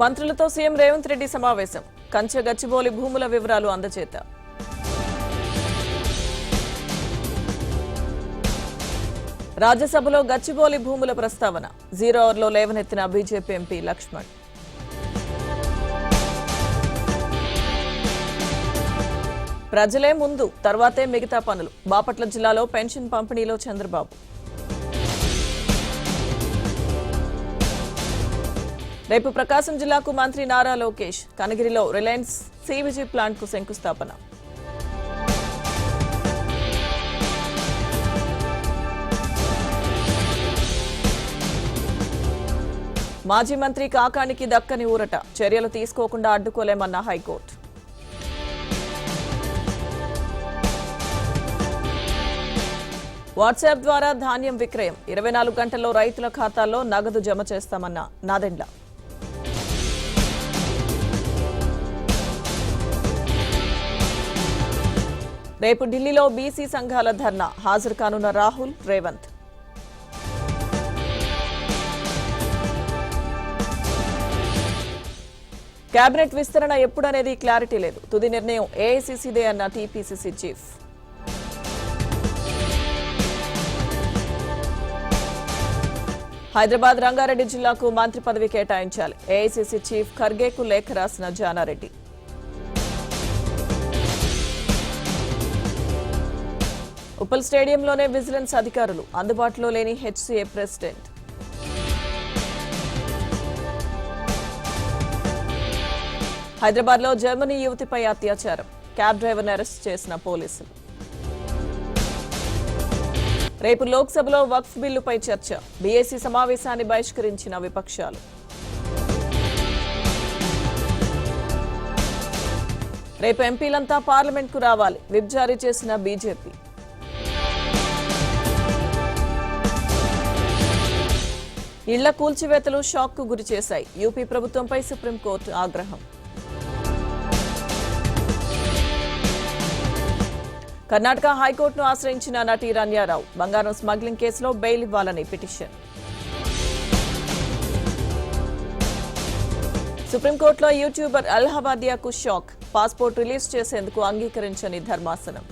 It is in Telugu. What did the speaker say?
మంత్రులతో సీఎం రేవంత్ రెడ్డి సమావేశం. కంచె గచ్చిబౌలి భూముల వివరాలు అందజేత. రాజ్యసభలో గచ్చిబౌలి భూముల ప్రస్తావన. 0 ఓవర్లో లేవనెత్తిన బీజేపీ ఎంపీ లక్ష్మణ్. ప్రజలే ముందు, తర్వాతే మిగతా పనులు. బాపట్ల జిల్లాలో పెన్షన్ పంపిణీలో చంద్రబాబు. రేపు ప్రకాశం జిల్లాకు మంత్రి నారా లోకేష్. కనగిరిలో రిలయన్స్ సివిజి ప్లాంట్ కు శంకుస్థాపన. మాజీ మంత్రి కాకానికి దక్కని ఊరట. చర్యలు తీసుకోకుండా అడ్డుకోలేమన్న హైకోర్టు. వాట్సాప్ ద్వారా ధాన్యం విక్రయం. 24 గంటల్లో రైతుల ఖాతాల్లో నగదు జమ చేస్తామన్న నాదెండ్ల. రేపు ఢిల్లీలో బీసీ సంఘాల ధర్నా. హాజరు కానున్న రాహుల్, రేవంత్. కేబినెట్ విస్తరణ ఎప్పుడనేది క్లారిటీ లేదు. తుది నిర్ణయం ఏఐసీసీదే అన్న టీపీసీసీ చీఫ్. హైదరాబాద్ రంగారెడ్డి జిల్లాకు మంత్రి పదవి కేటాయించాలి. ఏఐసీసీ చీఫ్ ఖర్గేకు లేఖ రాసిన జానారెడ్డి. ఉప్పల్ స్టేడియంలోనే విజిలెన్స్ అధికారులు. అందుబాటులో లేని హెచ్సీఏ ప్రెసిడెంట్. హైదరాబాద్లో జర్మనీ యువతిపై అత్యాచారం. క్యాబ్ డ్రైవర్ను అరెస్ట్ చేసిన పోలీసులు. రేపు లోక్సభలో వక్ఫ్ బిల్లుపై చర్చ. బీఏసీ సమావేశాన్ని బహిష్కరించిన విపక్షాలు. రేపు ఎంపీలంతా పార్లమెంట్కు రావాలి. విప్ జారీ చేసిన బీజేపీ. ఇళ్ల కూల్చివేతలు షాక్కు గురిచేశాయి. యూపీ ప్రభుత్వంపై సుప్రీంకోర్టు ఆగ్రహం. కర్ణాటక హైకోర్టును ఆశ్రయించిన నటి రణ్యారావు. బంగారం స్మగ్లింగ్ కేసులో బెయిల్ ఇవ్వాలని పిటిషన్. సుప్రీంకోర్టులో యూట్యూబర్ అల్హవాదియాకు షాక్. పాస్పోర్ట్ రిలీజ్ చేసేందుకు అంగీకరించని ధర్మాసనం.